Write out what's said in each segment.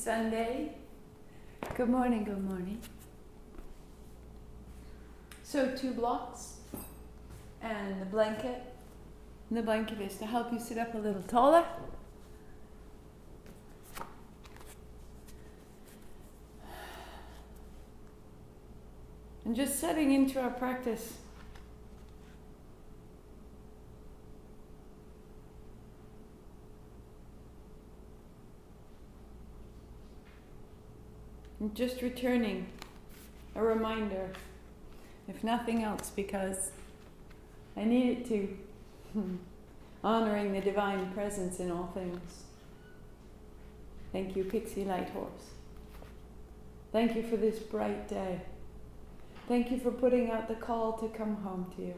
Sunday. Good morning, good morning. So 2 blocks and the blanket. And the blanket is to help you sit up a little taller. And just setting into our practice. And just returning a reminder, if nothing else, because I need it to, honoring the divine presence in all things. Thank you, Pixie Light Horse. Thank you for this bright day. Thank you for putting out the call to come home to you.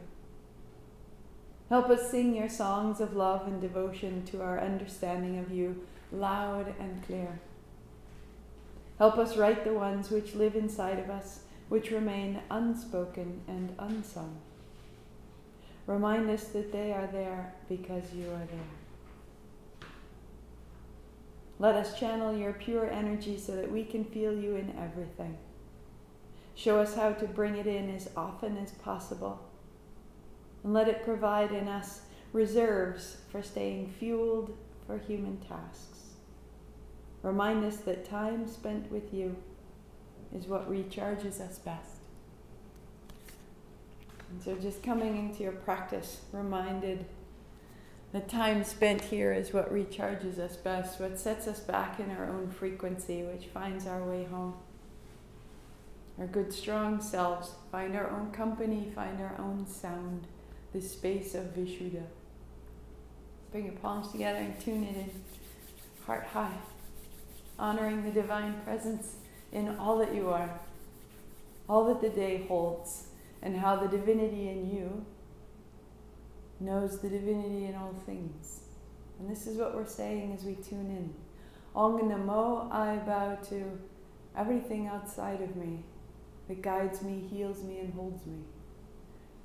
Help us sing your songs of love and devotion to our understanding of you, loud and clear. Help us write the ones which live inside of us, which remain unspoken and unsung. Remind us that they are there because you are there. Let us channel your pure energy so that we can feel you in everything. Show us how to bring it in as often as possible. And let it provide in us reserves for staying fueled for human tasks. Remind us that time spent with you is what recharges us best. And so just coming into your practice, reminded that time spent here is what recharges us best, what sets us back in our own frequency, which finds our way home. Our good strong selves find our own company, find our own sound, this space of Vishuddha. Bring your palms together and tune it in, heart high. Honoring the divine presence in all that you are, all that the day holds, and how the divinity in you knows the divinity in all things. And this is what we're saying as we tune in. Ong Namo, I bow to everything outside of me that guides me, heals me, and holds me.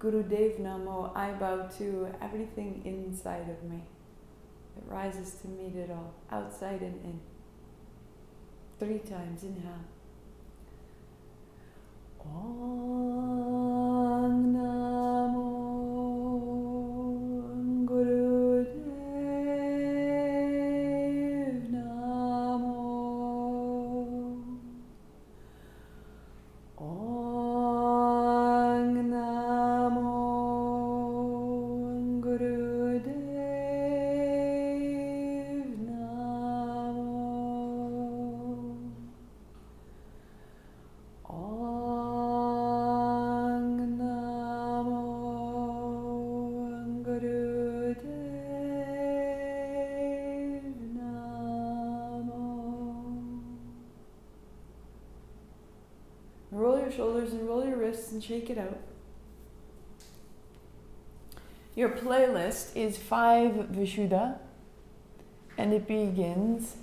Guru Dev Namo, I bow to everything inside of me that rises to meet it all, outside and in. 3 times, inhale. Om Namo Guru Dev Namo. Om Namo Guru Dev Namo. Roll your shoulders and roll your wrists and shake it out. Your playlist is 5 Vishuddha, and it begins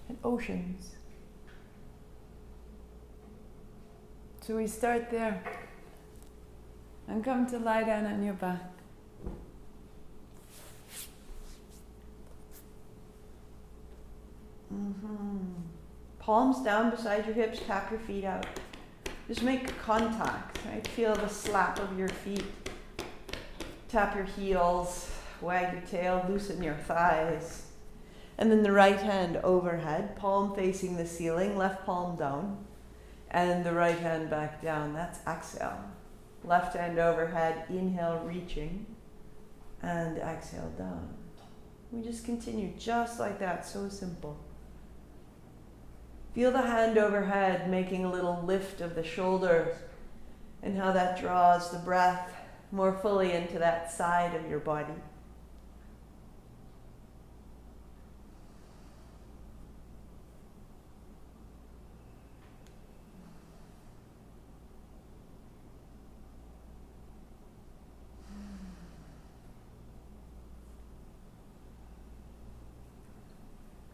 at oceans. So we start there and come to lie down on your back. Palms down beside your hips, tap your feet out. Just make contact, right? Feel the slap of your feet. Tap your heels, wag your tail, loosen your thighs. And then the right hand overhead, palm facing the ceiling, left palm down. And the right hand back down, that's exhale. Left hand overhead, inhale, reaching. And exhale, down. We just continue just like that, so simple. Feel the hand overhead making a little lift of the shoulders and how that draws the breath more fully into that side of your body.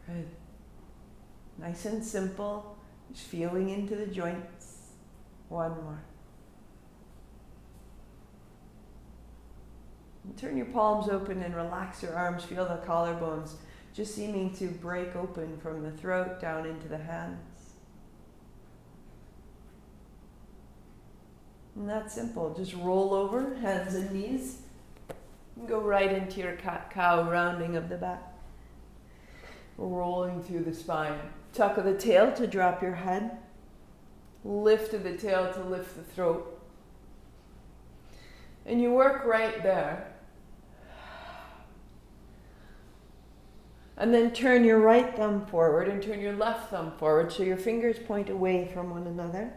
Good. Nice and simple, just feeling into the joints. One more. And turn your palms open and relax your arms. Feel the collarbones just seeming to break open from the throat down into the hands. And that's simple. Just roll over, hands and knees. Go right into your cat-cow, rounding of the back. Rolling through the spine. Tuck of the tail to drop your head. Lift of the tail to lift the throat. And you work right there. And then turn your right thumb forward and turn your left thumb forward so your fingers point away from one another.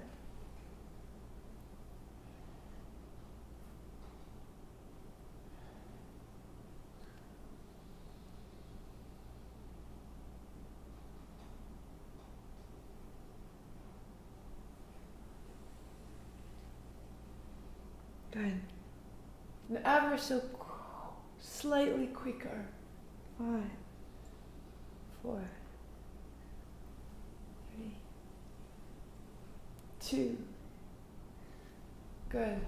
Good. And ever so slightly quicker. 5, 4, 3, 2. Good.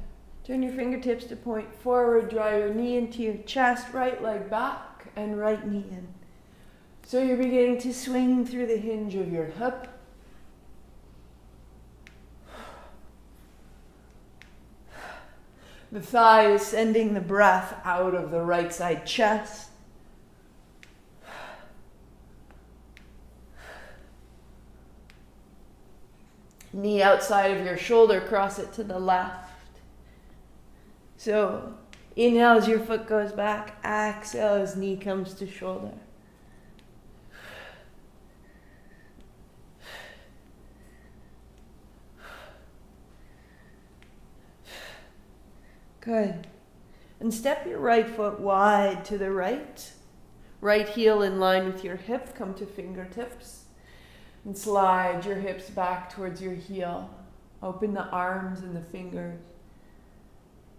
Turn your fingertips to point forward. Draw your knee into your chest. Right leg back and right knee in. So you're beginning to swing through the hinge of your hip. The thigh is sending the breath out of the right side chest. Knee outside of your shoulder, cross it to the left. So inhale as your foot goes back, exhale as knee comes to shoulder. Good. And step your right foot wide to the right. Right heel in line with your hip. Come to fingertips. And slide your hips back towards your heel. Open the arms and the fingers.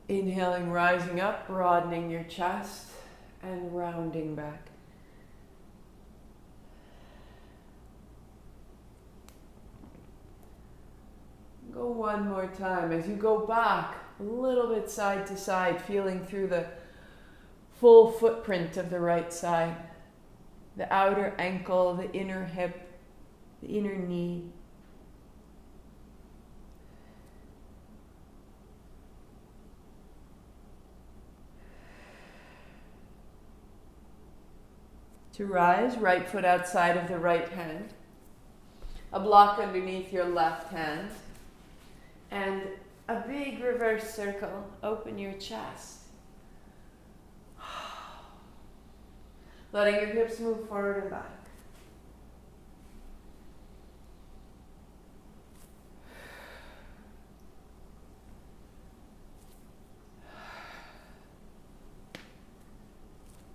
Inhaling, rising up, broadening your chest and rounding back. Go one more time. As you go back, a little bit side to side, feeling through the full footprint of the right side. The outer ankle, the inner hip, the inner knee. To rise, right foot outside of the right hand. A block underneath your left hand. And a big reverse circle. Open your chest. Letting your hips move forward and back.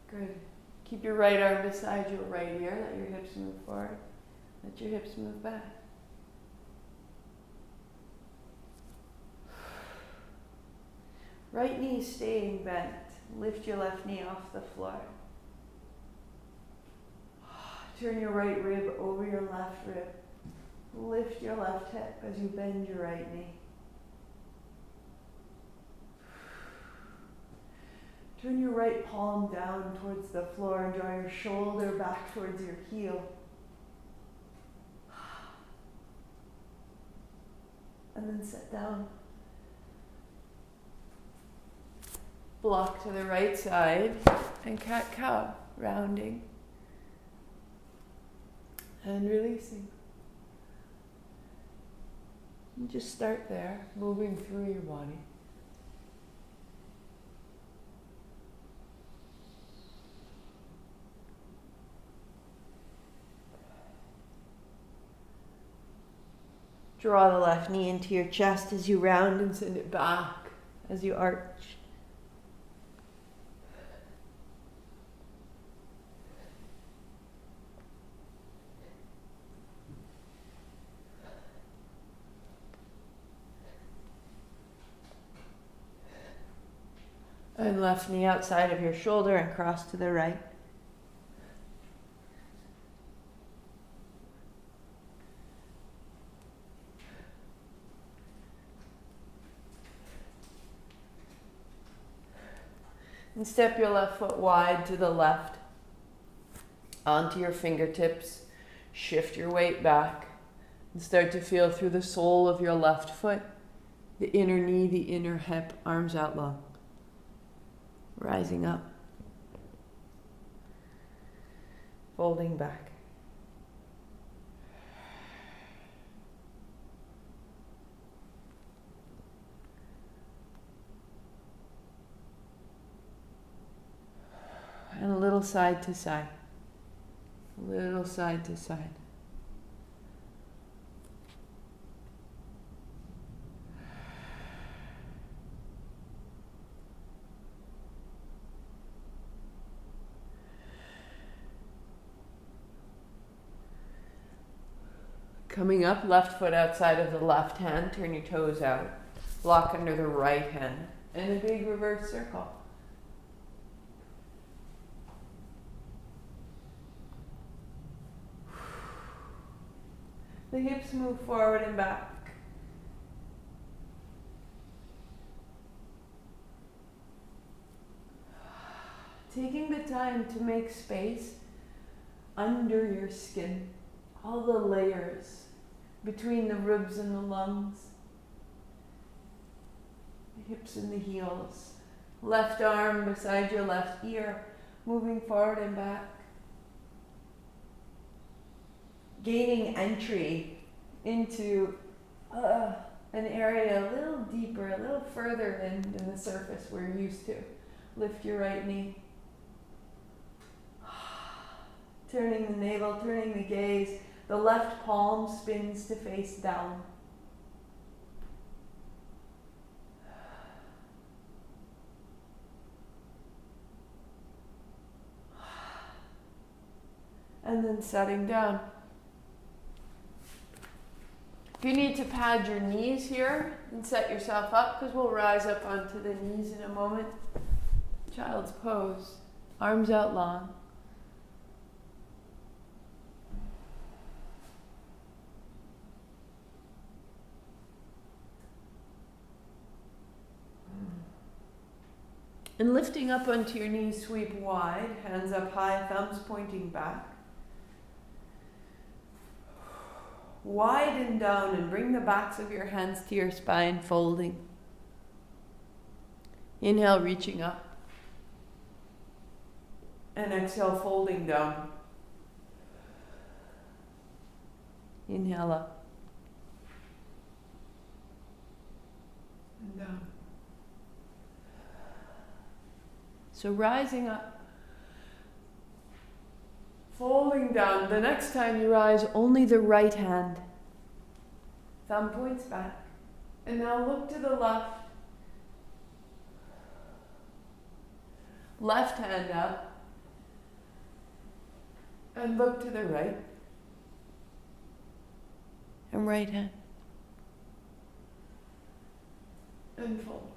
Good. Keep your right arm beside your right ear. Let your hips move forward. Let your hips move back. Right knee staying bent. Lift your left knee off the floor. Turn your right rib over your left rib. Lift your left hip as you bend your right knee. Turn your right palm down towards the floor and draw your shoulder back towards your heel. And then sit down. Block to the right side and cat-cow, rounding and releasing. And just start there, moving through your body. Draw the left knee into your chest as you round and send it back as you arch. And left knee outside of your shoulder and cross to the right. And step your left foot wide to the left. onto your fingertips. Shift your weight back and start to feel through the sole of your left foot, the inner knee, the inner hip, arms out long. Rising up. Folding back. And a little side to side. A little side to side. Coming up, left foot outside of the left hand, turn your toes out. Block under the right hand. And a big reverse circle. The hips move forward and back. Taking the time to make space under your skin. All the layers between the ribs and the lungs. The hips and the heels. Left arm beside your left ear, moving forward and back. Gaining entry into an area a little deeper, a little further than the surface we're used to. Lift your right knee. Turning the navel, turning the gaze. The left palm spins to face down. And then setting down. If you need to pad your knees here and set yourself up, because we'll rise up onto the knees in a moment. Child's pose. Arms out long. And lifting up onto your knees, sweep wide, hands up high, thumbs pointing back. Widen down and bring the backs of your hands to your spine, folding. Inhale, reaching up. And exhale, folding down. Inhale up. And down. So rising up. Folding down. The next time you rise, only the right hand. Thumb points back. And now look to the left. Left hand up. And look to the right. And right hand. And fold.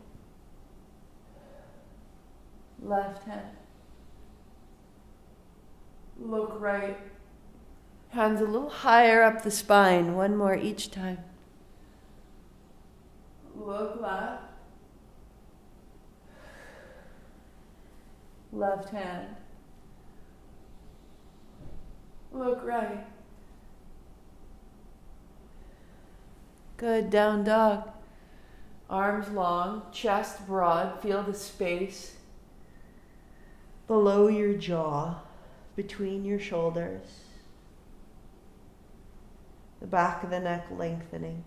Left hand. Look right. Hands a little higher up the spine. One more each time. Look left. Left hand. Look right. Good. Down dog. Arms long, chest broad. Feel the space below your jaw, between your shoulders. The back of the neck lengthening.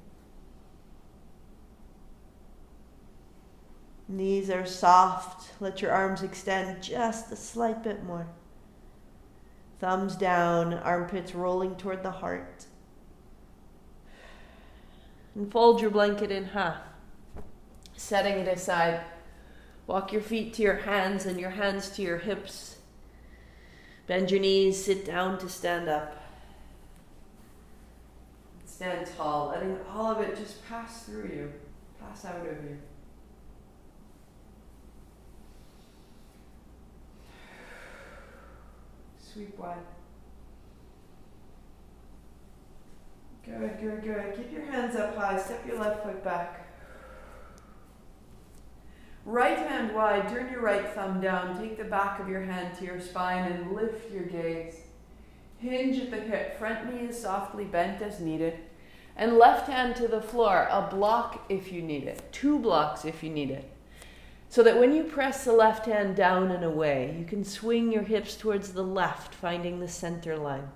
Knees are soft. Let your arms extend just a slight bit more. Thumbs down, armpits rolling toward the heart. And fold your blanket in half, setting it aside. Walk your feet to your hands and your hands to your hips. Bend your knees, sit down to stand up. Stand tall, letting all of it just pass through you, pass out of you. Sweep wide. Good, good, good. Keep your hands up high, step your left foot back. Right hand wide, turn your right thumb down, take the back of your hand to your spine and lift your gaze. Hinge at the hip. Front knee is softly bent as needed. And left hand to the floor. A block if you need it. 2 blocks if you need it. So that when you press the left hand down and away, you can swing your hips towards the left, finding the center line.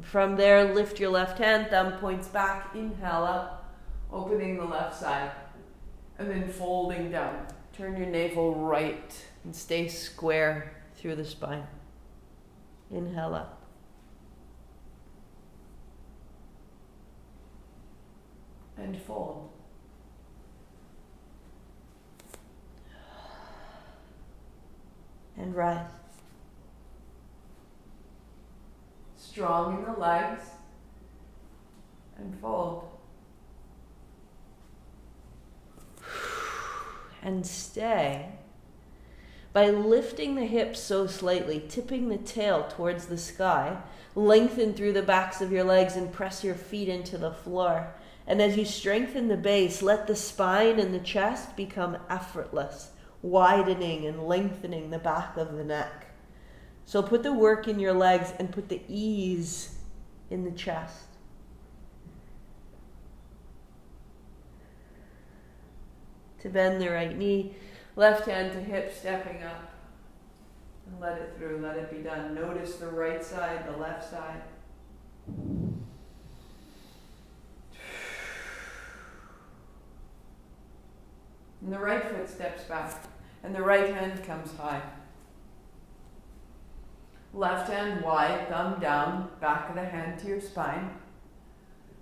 From there, lift your left hand, thumb points back, inhale up, opening the left side, and then folding down. Turn your navel right and stay square through the spine. Inhale up. And fold. And rise. Strong in the legs. And fold. And stay by lifting the hips so slightly, tipping the tail towards the sky, lengthen through the backs of your legs and press your feet into the floor. And as you strengthen the base, let the spine and the chest become effortless, widening and lengthening the back of the neck. So put the work in your legs and put the ease in the chest. To bend the right knee, left hand to hip, stepping up. And let it through, let it be done. Notice the right side, the left side. And the right foot steps back, and the right hand comes high. Left hand wide, thumb down, back of the hand to your spine.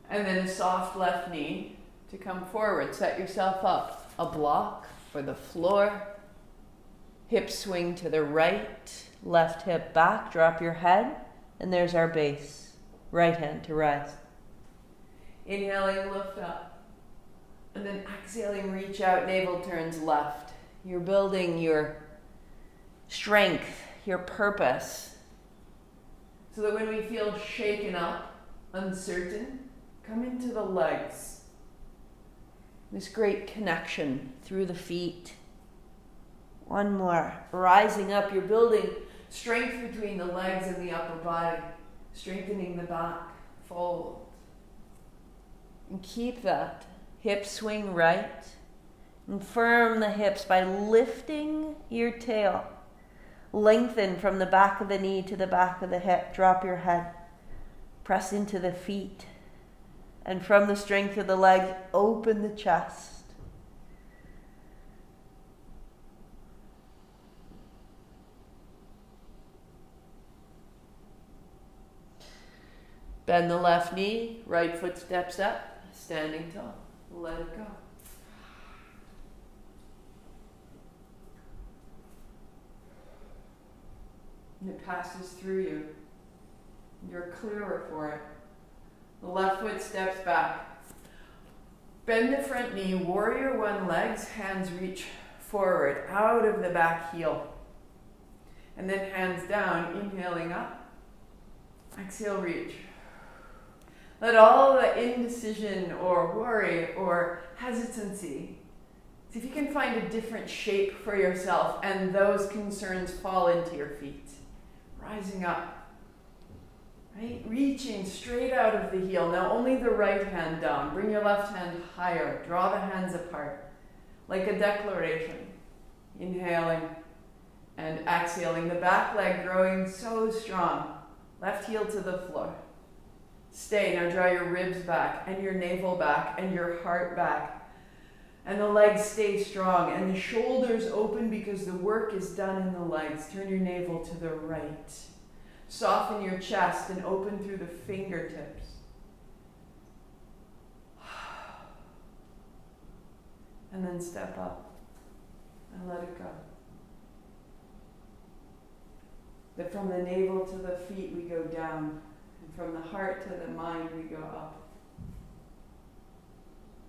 And then a soft left knee to come forward. Set yourself up. A block for the floor. Hip swing to the right, left hip back, drop your head, and there's our base. Right hand to rise. Inhaling, lift up. And then exhaling, reach out, navel turns left. You're building your strength, your purpose. So that when we feel shaken up, uncertain, come into the legs. This great connection through the feet. One more. Rising up, you're building strength between the legs and the upper body. Strengthening the back. Fold. And keep that. Hip swing right. And firm the hips by lifting your tail. Lengthen from the back of the knee to the back of the hip. Drop your head. Press into the feet. And from the strength of the legs, open the chest. Bend the left knee, right foot steps up, standing tall. Let it go. And it passes through you. You're clearer for it. The left foot steps back. Bend the front knee, warrior one legs, hands reach forward, out of the back heel. And then hands down, inhaling up. Exhale, reach. Let all the indecision or worry or hesitancy, see if you can find a different shape for yourself and those concerns fall into your feet. Rising up. Right? Reaching straight out of the heel. Now only the right hand down. Bring your left hand higher. Draw the hands apart. Like a declaration. Inhaling and exhaling. The back leg growing so strong. Left heel to the floor. Stay. Now draw your ribs back and your navel back and your heart back. And the legs stay strong. And the shoulders open because the work is done in the legs. Turn your navel to the right. Soften your chest and open through the fingertips. And then step up and let it go. That from the navel to the feet we go down, and from the heart to the mind we go up.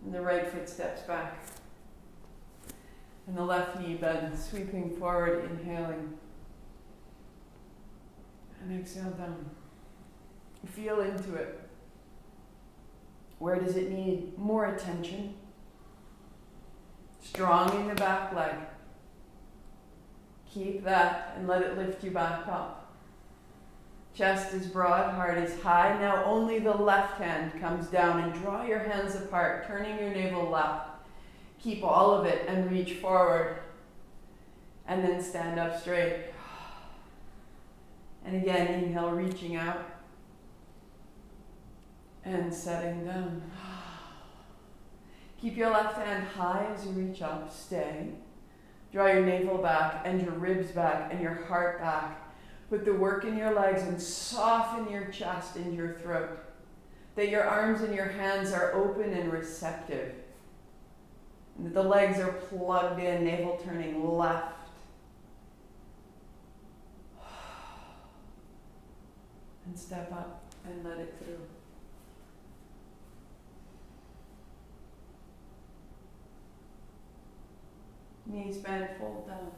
And the right foot steps back. And the left knee bends, sweeping forward, inhaling. And exhale down. Feel into it. Where does it need more attention? Strong in the back leg. Keep that and let it lift you back up. Chest is broad, heart is high. Now only the left hand comes down, and draw your hands apart, turning your navel left. Keep all of it and reach forward. And then stand up straight. And again, inhale, reaching out. And setting down. Keep your left hand high as you reach up. Stay. Draw your navel back and your ribs back and your heart back. Put the work in your legs and soften your chest and your throat. That your arms and your hands are open and receptive. And that the legs are plugged in, navel turning left. And step up and let it through. Knees bend, fold down,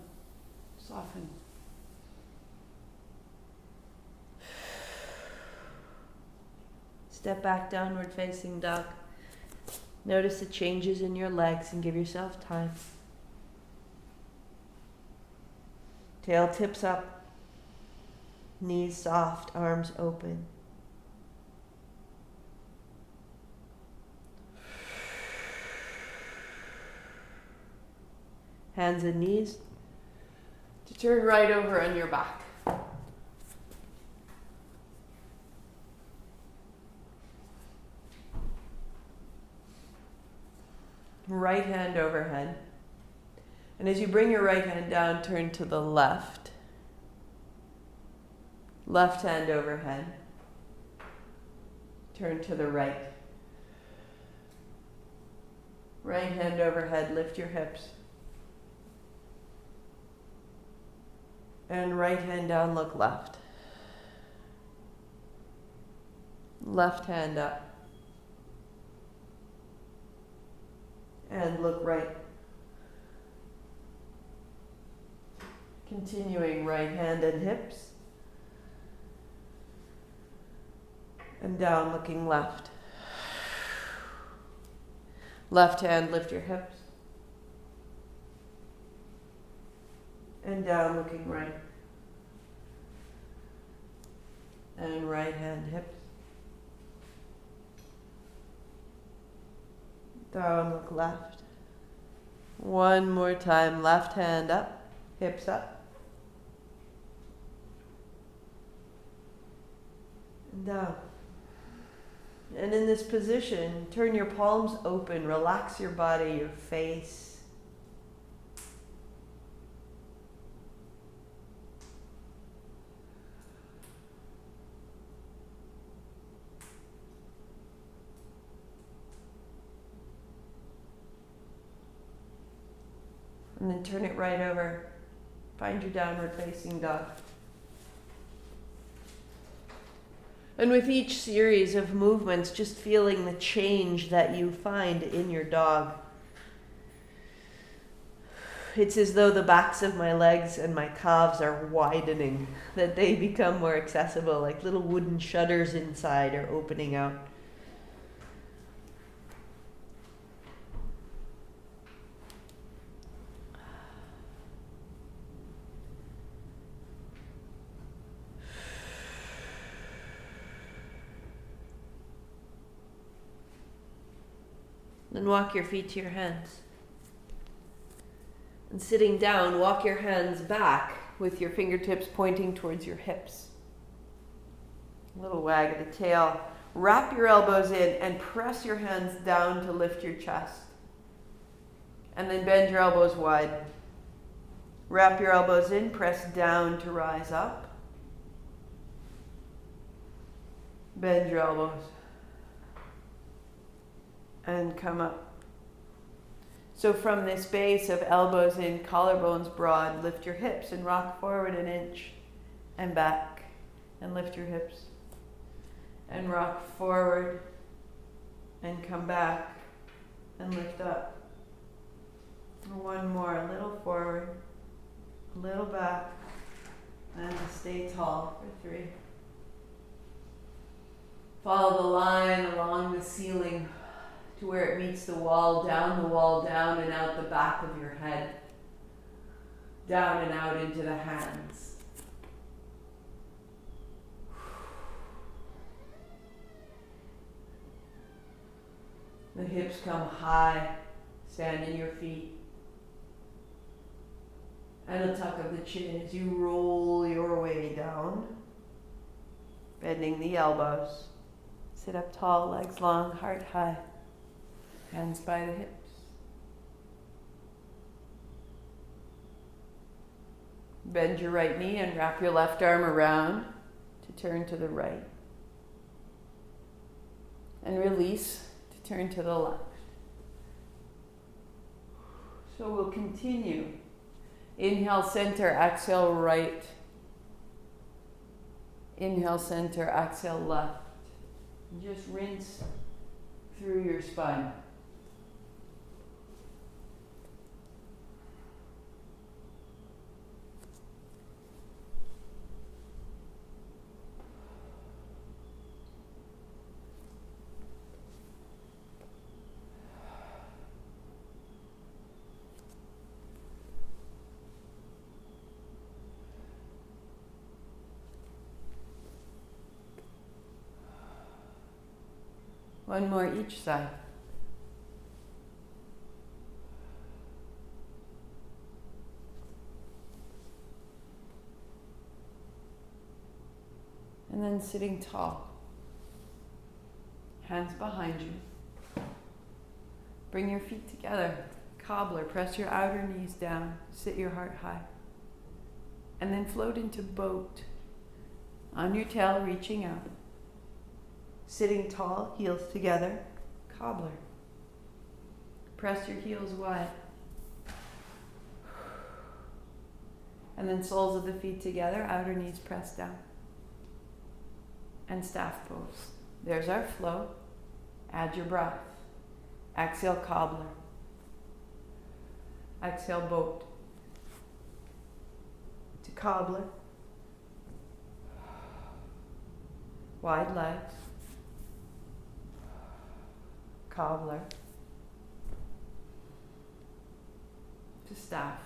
soften. Step back, downward facing dog. Notice the changes in your legs and give yourself time. Tail tips up, knees soft, arms open. Hands and knees to turn right over on your back. Right hand overhead. And as you bring your right hand down, turn to the left. Left hand overhead. Turn to the right. Right hand overhead, lift your hips. And right hand down, look left. Left hand up. And look right. Continuing right hand and hips. And down, looking left. Left hand, lift your hips. And down, looking right. And right hand, hips. Down, look left. One more time, left hand up, hips up. And down. And in this position, turn your palms open, relax your body, your face. And then turn it right over. Find your downward facing dog. And with each series of movements, just feeling the change that you find in your dog. It's as though the backs of my legs and my calves are widening, that they become more accessible, like little wooden shutters inside are opening out. Then walk your feet to your hands. And sitting down, walk your hands back with your fingertips pointing towards your hips. A little wag of the tail. Wrap your elbows in and press your hands down to lift your chest. And then bend your elbows wide. Wrap your elbows in, press down to rise up. Bend your elbows. And come up. So from this base of elbows in, collarbones broad, lift your hips and rock forward an inch and back. And lift your hips. And rock forward and come back and lift up. One more, a little forward, a little back, and stay tall for 3. Follow the line along the ceiling to where it meets the wall, down and out the back of your head. Down and out into the hands. The hips come high, stand in your feet. And a tuck of the chin as you roll your way down, bending the elbows. Sit up tall, legs long, heart high, hands by the hips. Bend your right knee and wrap your left arm around to turn to the right. And release to turn to the left. So we'll continue. Inhale, center, exhale, right. Inhale, center, exhale, left. And just rinse through your spine. One more each side. And then sitting tall. Hands behind you. Bring your feet together. Cobbler. Press your outer knees down. Sit your heart high. And then float into boat. On your tail, reaching out. Sitting tall, heels together, cobbler. Press your heels wide. And then soles of the feet together, outer knees pressed down. And staff pose. There's our flow. Add your breath. Exhale, cobbler. Exhale, boat. To cobbler. Wide legs. Cobbler. To staff.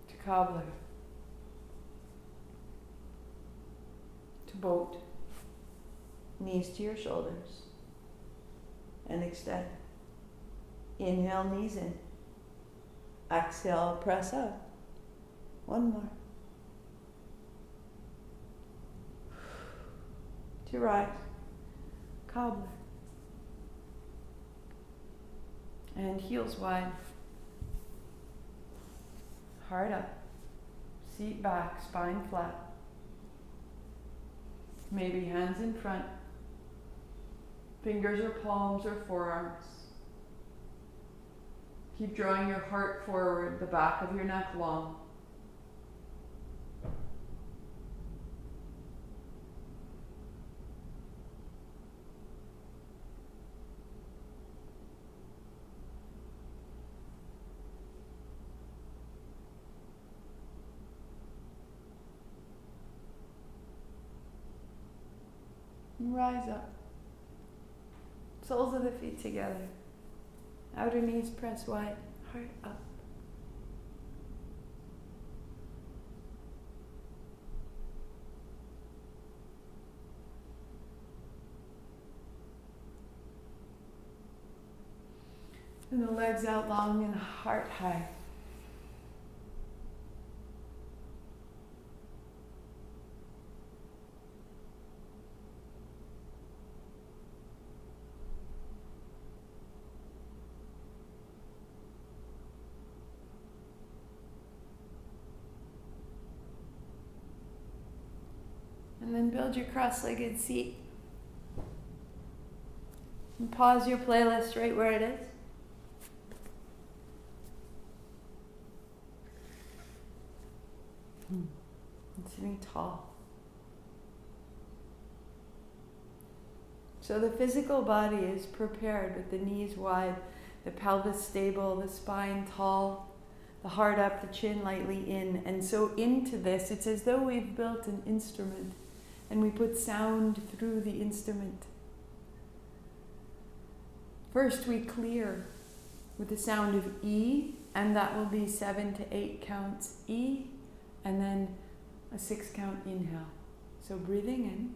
To cobbler. To boat. Knees to your shoulders. And extend. Inhale, knees in. Exhale, press up. One more. To rise. Cobbler. And heels wide. Heart up. Seat back, spine flat. Maybe hands in front. Fingers or palms or forearms. Keep drawing your heart forward, the back of your neck long. Rise up. Soles of the feet together. Outer knees press wide. Heart up. And the legs out long and heart high. And then build your cross-legged seat. And pause your playlist right where it is. And sitting tall. So the physical body is prepared with the knees wide, the pelvis stable, the spine tall, the heart up, the chin lightly in. And so into this, it's as though we've built an instrument and we put sound through the instrument. First we clear with the sound of E, and that will be 7 to 8 counts E, and then a 6 count inhale. So breathing in.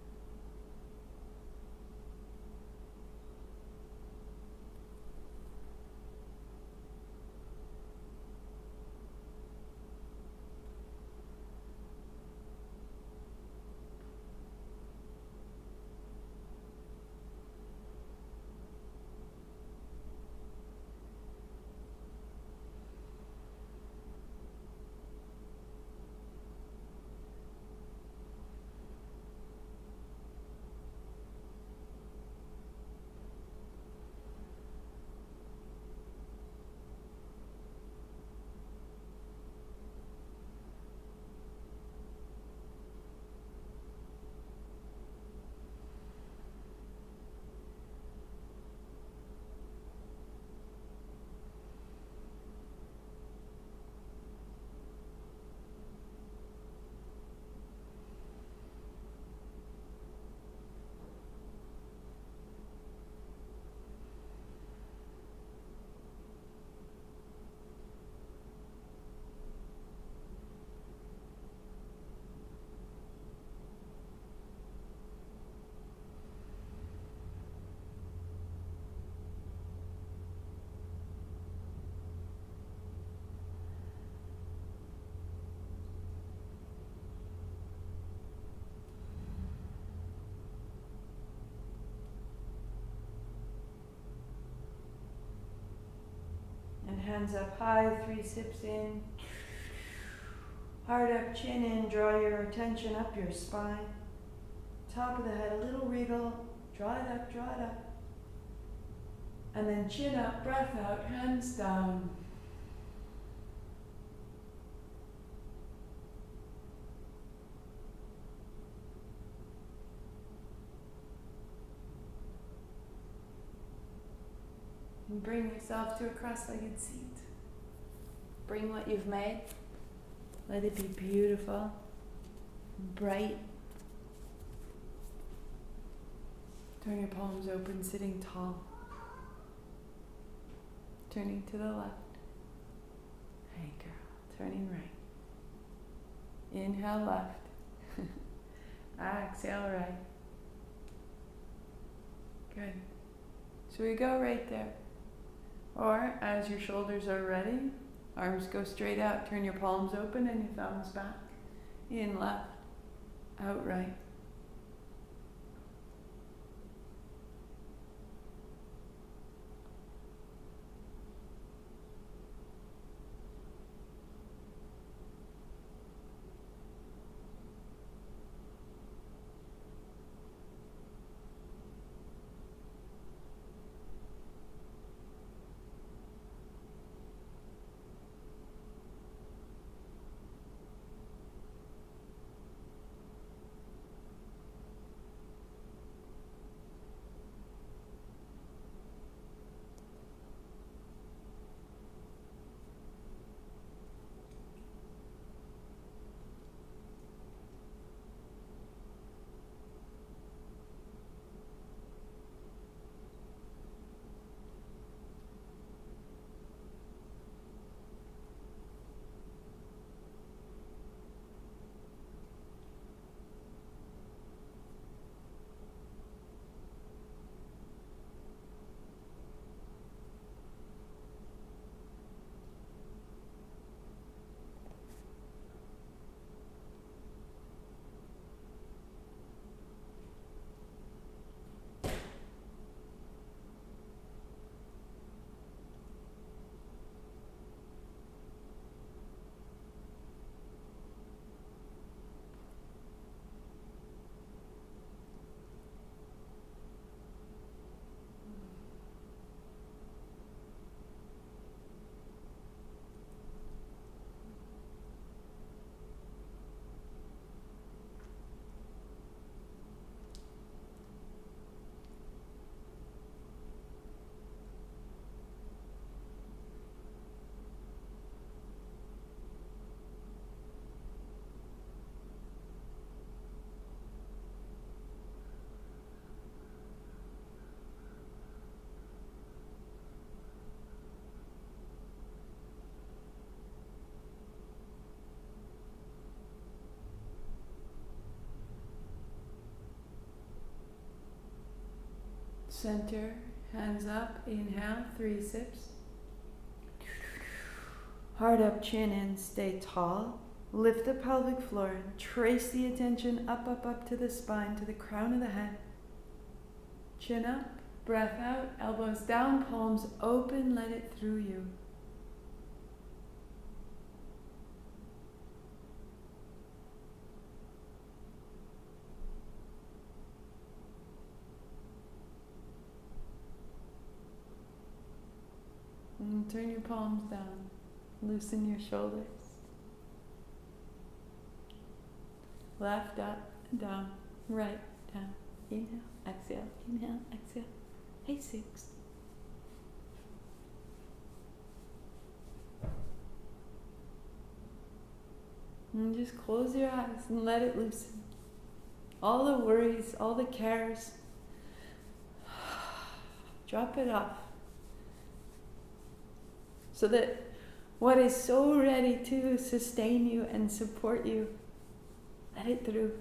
hands up high, 3 sips in. Heart up, chin in, draw your attention up your spine. Top of the head, a little wriggle. Draw it up, draw it up. And then chin up, breath out, hands down. And bring yourself to a cross-legged seat. Bring what you've made. Let it be beautiful, bright. Turn your palms open, sitting tall. Turning to the left. Hey girl, turning right. Inhale left. Exhale right. Good. So we go right there. Or, as your shoulders are ready, arms go straight out. Turn your palms open and your thumbs back. In left, out right. Center, hands up, inhale, 3 sips. Heart up, chin in, stay tall. Lift the pelvic floor and trace the attention up, up, up to the spine, to the crown of the head. Chin up, breath out, elbows down, palms open, let it through you. And turn your palms down. Loosen your shoulders. Left up, down, right, down. Inhale, exhale, inhale, exhale. Hey, 6. And just close your eyes and let it loosen. All the worries, all the cares. Drop it off. So that what is so ready to sustain you and support you, let it through.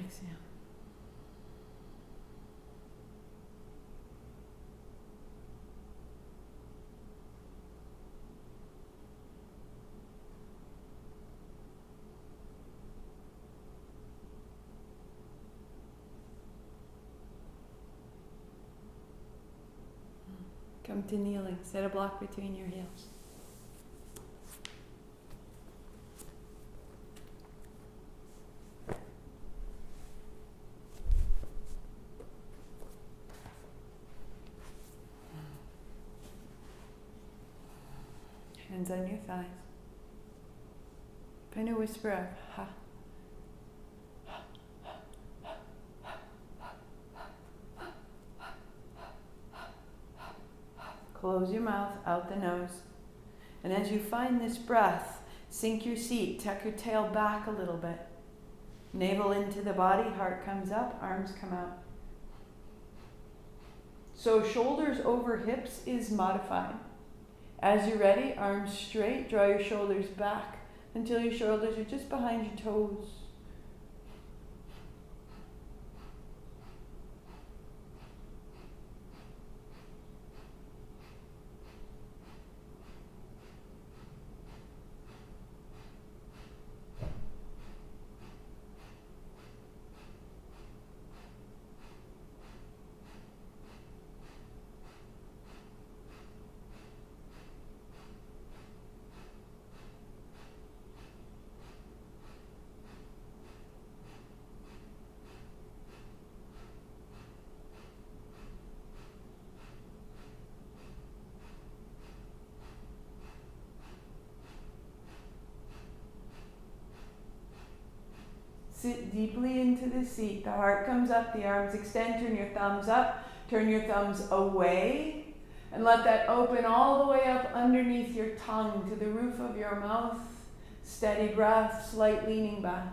Exhale. Come to kneeling. Set a block between your heels. Hands on your thighs. Kind of whisper out, ha. Close your mouth, out the nose. And as you find this breath, sink your seat, tuck your tail back a little bit. Navel into the body, heart comes up, arms come out. So shoulders over hips is modified. As you're ready, arms straight, draw your shoulders back until your shoulders are just behind your toes. Sit deeply into the seat. The heart comes up, the arms extend, turn your thumbs up, turn your thumbs away, and let that open all the way up underneath your tongue to the roof of your mouth. Steady breath, slight leaning back.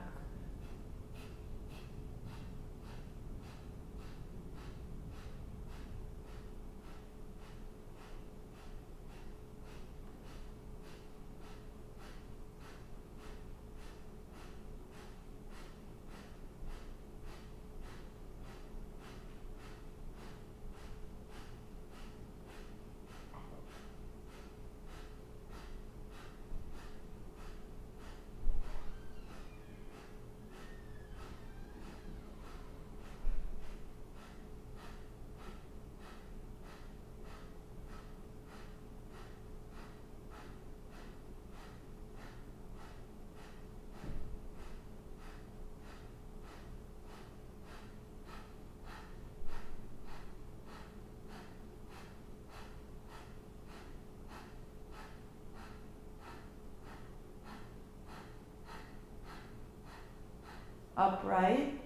Upright.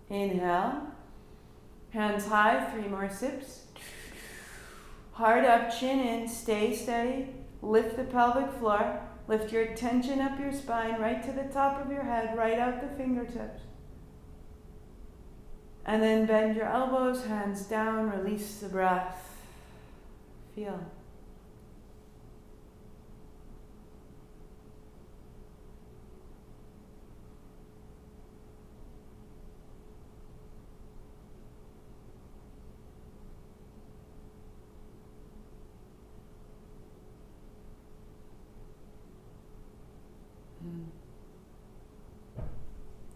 Inhale. Hands high, 3 more sips. Heart up, chin in, stay steady. Lift the pelvic floor. Lift your attention up your spine, right to the top of your head, right out the fingertips. And then bend your elbows, hands down, release the breath. Feel.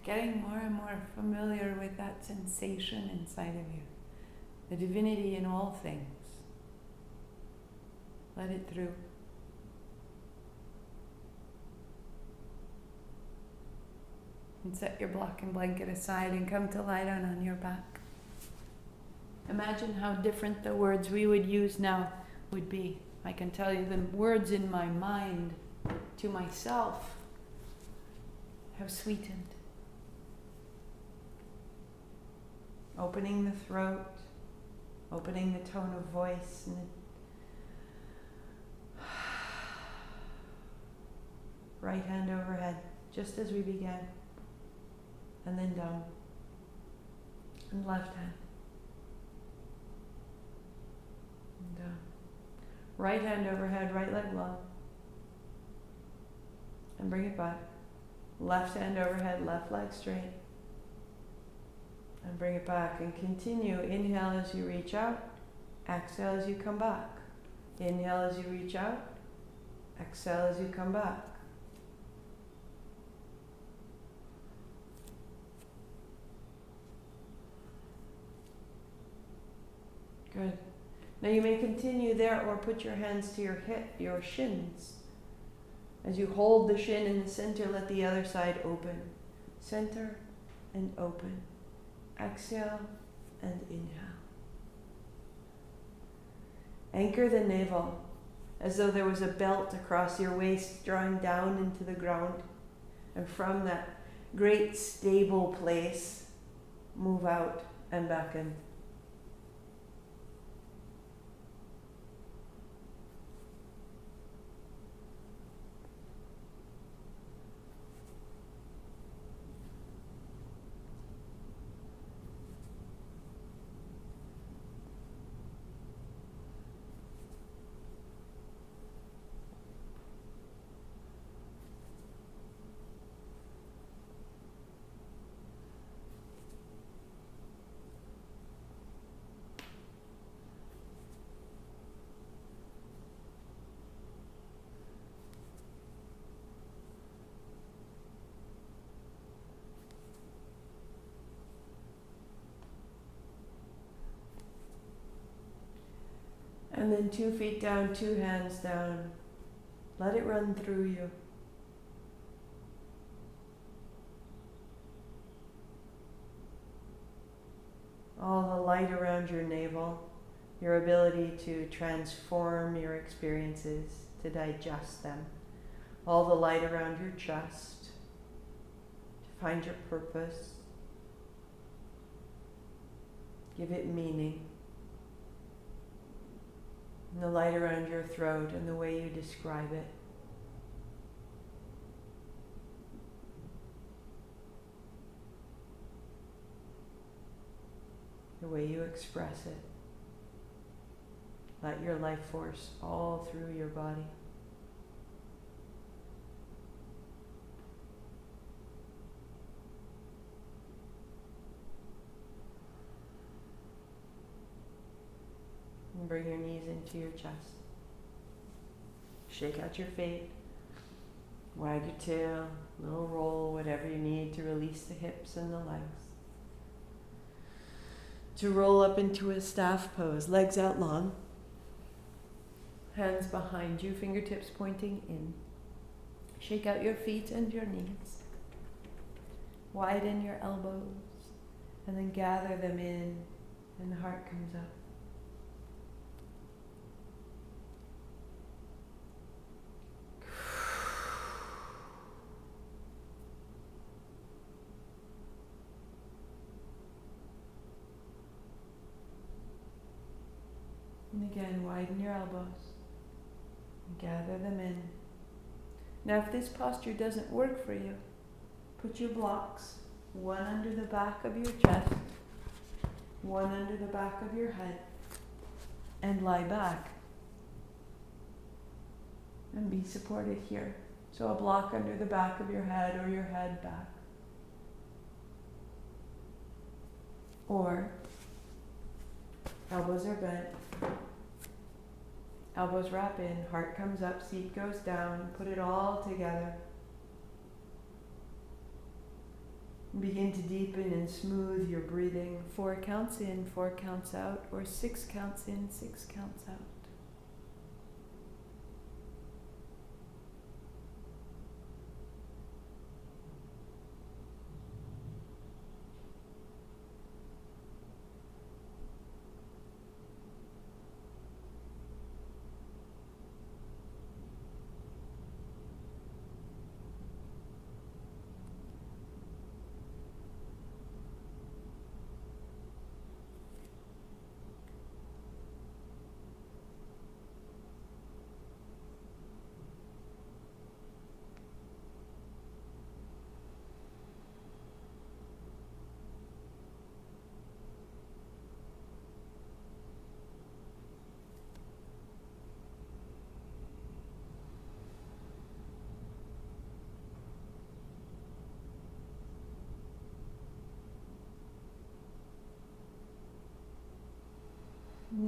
Getting more and more familiar with that sensation inside of you. The divinity in all things. Let it through. And set your block and blanket aside and come to lie down on your back. Imagine how different the words we would use now would be. I can tell you the words in my mind to myself have sweetened. Opening the throat, opening the tone of voice, and right hand overhead, just as we began, and then down, and left hand, and down. Right hand overhead, right leg long, and bring it back. Left hand overhead, left leg straight. And bring it back and continue. Inhale as you reach out. Exhale as you come back. Inhale as you reach out. Exhale as you come back. Good. Now you may continue there or put your hands to your shins. As you hold the shin in the center, let the other side open. Center and open. Exhale and inhale. Anchor the navel as though there was a belt across your waist drawing down into the ground. And from that great stable place, move out and back in. And then 2 feet down, 2 hands down. Let it run through you. All the light around your navel, your ability to transform your experiences, to digest them. All the light around your chest, to find your purpose. Give it meaning. And the light around your throat and the way you describe it. The way you express it. Let your life force all through your body. And bring your knees into your chest. Shake out your feet. Wag your tail, little roll, whatever you need to release the hips and the legs. To roll up into a staff pose, legs out long. Hands behind you, fingertips pointing in. Shake out your feet and your knees. Widen your elbows and then gather them in and the heart comes up. And again, widen your elbows and gather them in. Now, if this posture doesn't work for you, put your blocks, one under the back of your chest, one under the back of your head, and lie back. And be supported here. So a block under the back of your head or your head back. Or elbows are bent. Elbows wrap in, heart comes up, seat goes down, put it all together. Begin to deepen and smooth your breathing. 4 counts in, 4 counts out, or 6 counts in, 6 counts out.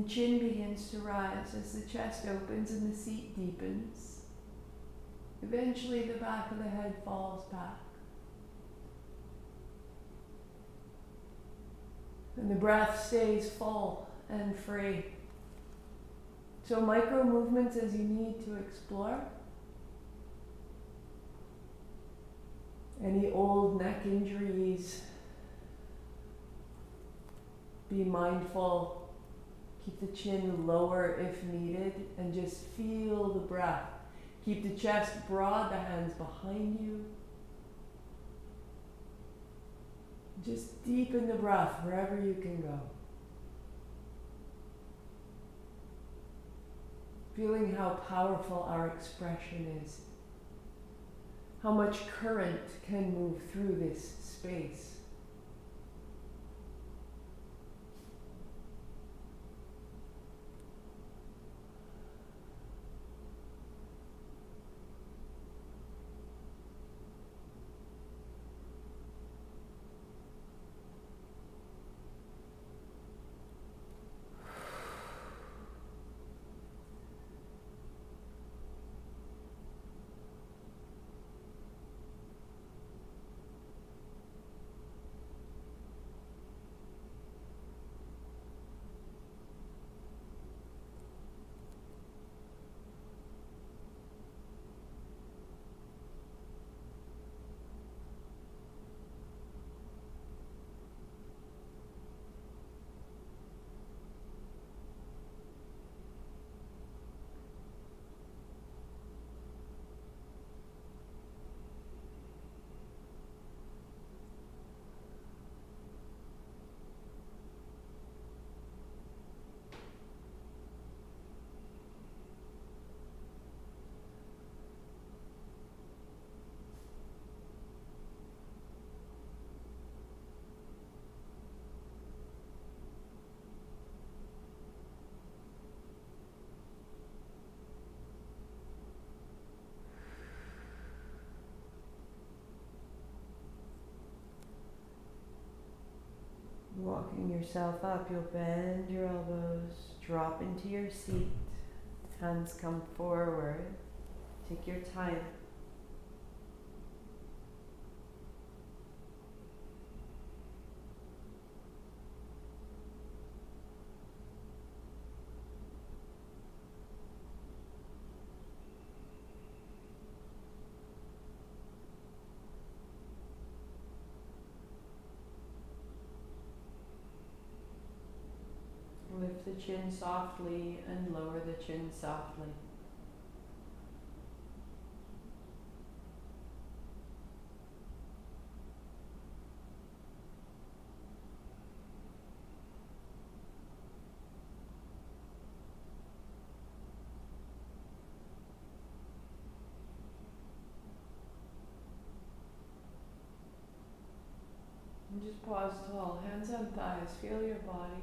And chin begins to rise as the chest opens and the seat deepens. Eventually the back of the head falls back. And the breath stays full and free. So micro movements as you need to explore. Any old neck injuries, be mindful. Keep the chin lower if needed and just feel the breath. Keep the chest broad, the hands behind you. Just deepen the breath wherever you can go. Feeling how powerful our expression is. How much current can move through this space. Walking yourself up, you'll bend your elbows, drop into your seat, hands come forward, take your time. Lift the chin softly and lower the chin softly. And just pause tall, hands on thighs, feel your body.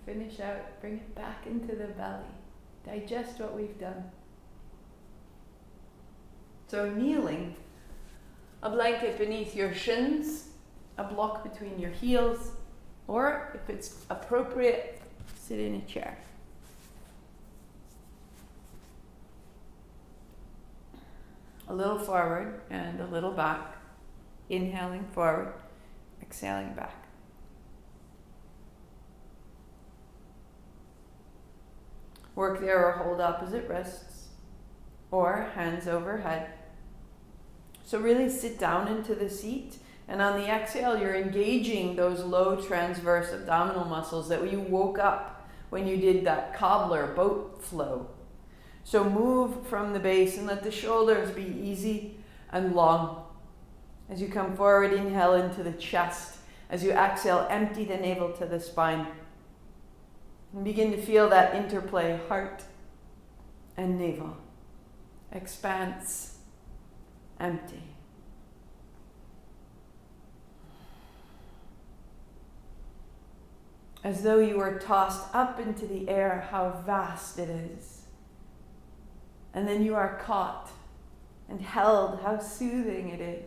Finish out, bring it back into the belly. Digest what we've done. So kneeling, a blanket beneath your shins, a block between your heels, or if it's appropriate, sit in a chair. A little forward and a little back. Inhaling forward, exhaling back. Work there or hold opposite wrists or hands overhead. So really sit down into the seat, and on the exhale you're engaging those low transverse abdominal muscles that you woke up when you did that cobbler boat flow. So move from the base and let the shoulders be easy and long. As you come forward, inhale into the chest. As you exhale, empty the navel to the spine. And begin to feel that interplay, heart and navel. Expanse, empty. As though you were tossed up into the air, how vast it is. And then you are caught and held. How soothing it is.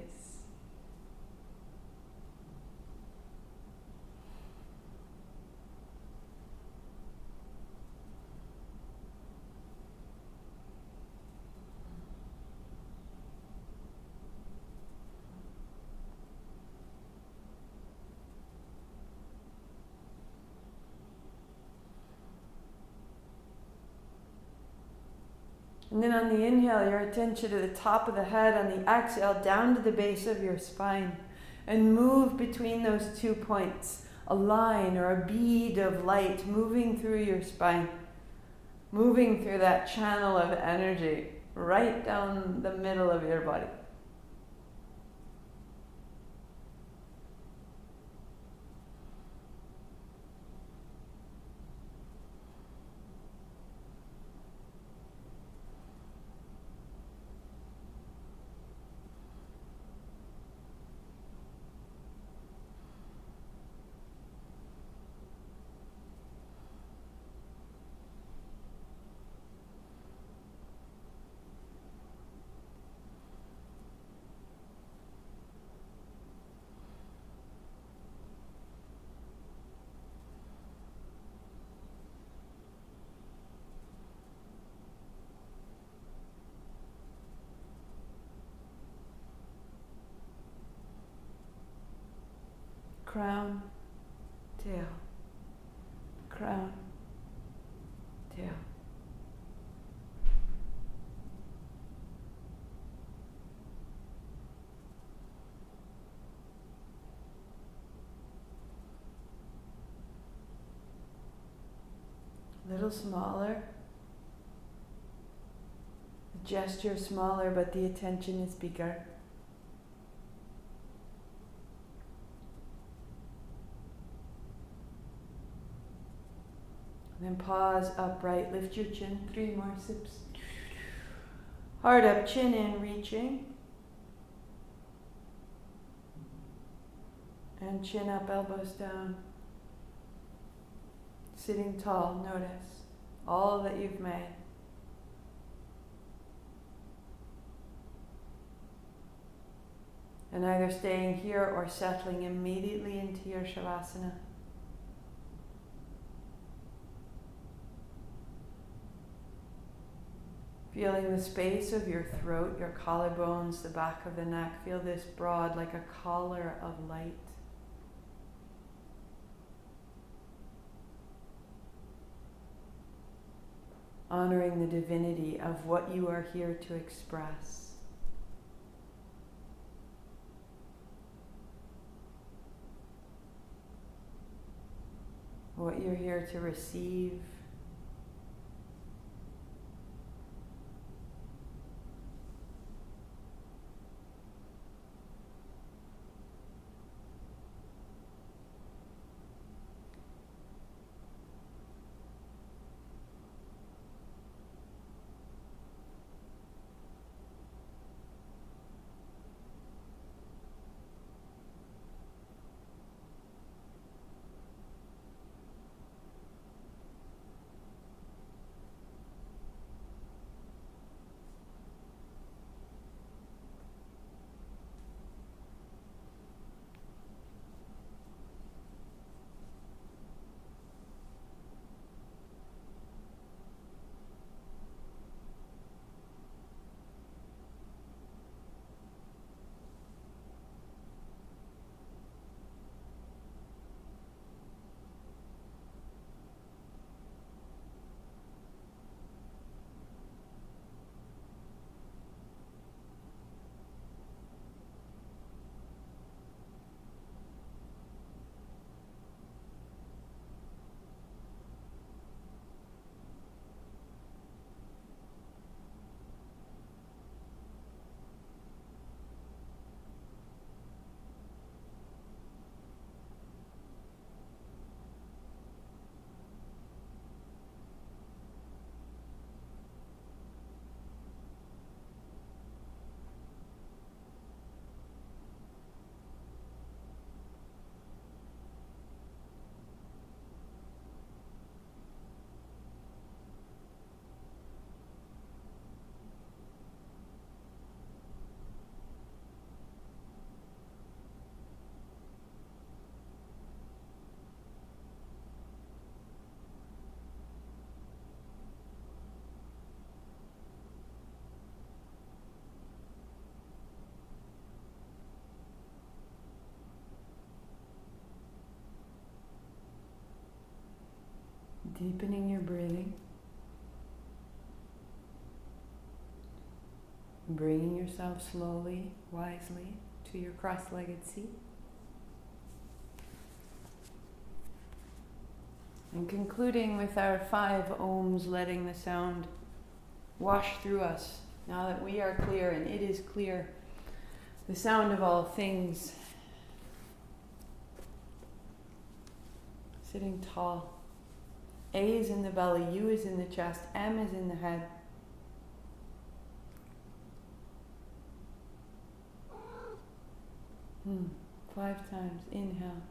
And then on the inhale, your attention to the top of the head. On the exhale, down to the base of your spine. And move between those 2 points. A line or a bead of light moving through your spine. Moving through that channel of energy right down the middle of your body. Crown, tail, crown, tail. A little smaller. The gesture smaller, but the attention is bigger. And then pause upright, lift your chin, 3 more sips. Heart up, chin in, reaching. And chin up, elbows down. Sitting tall, notice all that you've made. And either staying here or settling immediately into your shavasana. Feeling the space of your throat, your collarbones, the back of the neck. Feel this broad like a collar of light. Honoring the divinity of what you are here to express. What you're here to receive. Deepening your breathing. Bringing yourself slowly, wisely to your cross-legged seat. And concluding with our 5 ohms, letting the sound wash through us. Now that we are clear, and it is clear, the sound of all things. Sitting tall. A is in the belly, U is in the chest, M is in the head. Hmm. 5 times. Inhale.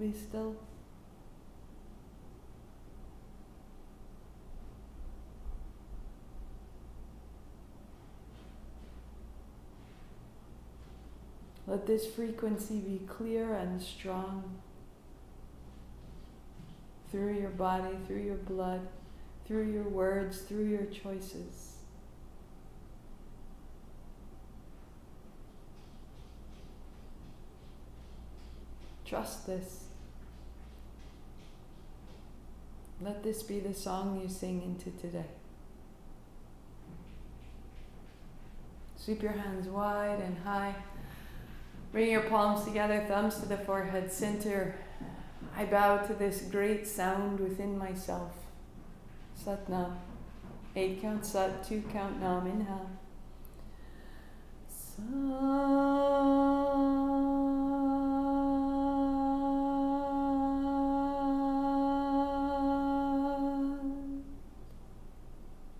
Be still. Let this frequency be clear and strong through your body, through your blood, through your words, through your choices. Trust this. Let this be the song you sing into today. Sweep your hands wide and high. Bring your palms together, thumbs to the forehead, center. I bow to this great sound within myself. Sat Nam. 8 count Sat, 2 count Nam. Inhale.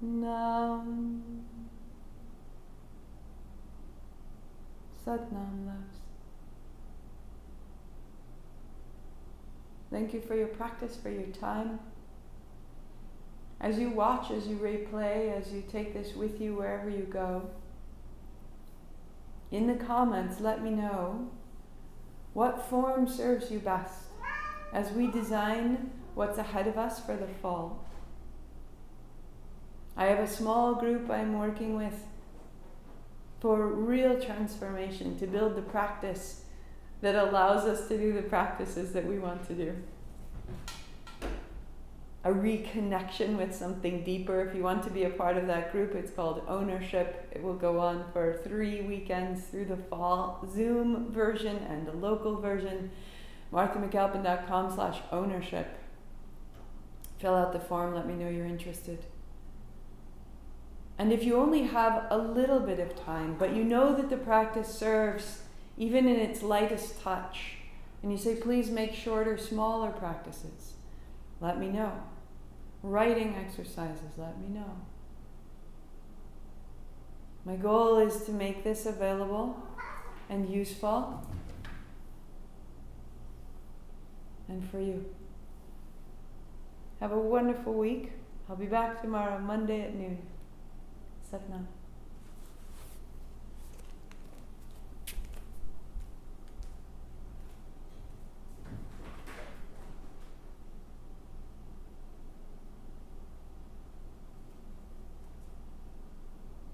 Nam. Sat Nam, loves. Thank you for your practice, for your time. As you watch, as you replay, as you take this with you wherever you go, in the comments, let me know what form serves you best as we design what's ahead of us for the fall. I have a small group I'm working with for real transformation, to build the practice that allows us to do the practices that we want to do. A reconnection with something deeper. If you want to be a part of that group, it's called Ownership. It will go on for 3 weekends through the fall. Zoom version and a local version. marthamcalpin.com/ownership. Fill out the form, let me know you're interested. And if you only have a little bit of time, but you know that the practice serves even in its lightest touch, and you say, please make shorter, smaller practices, let me know. Writing exercises, let me know. My goal is to make this available and useful, and for you. Have a wonderful week. I'll be back tomorrow, Monday at noon. Sat Nam.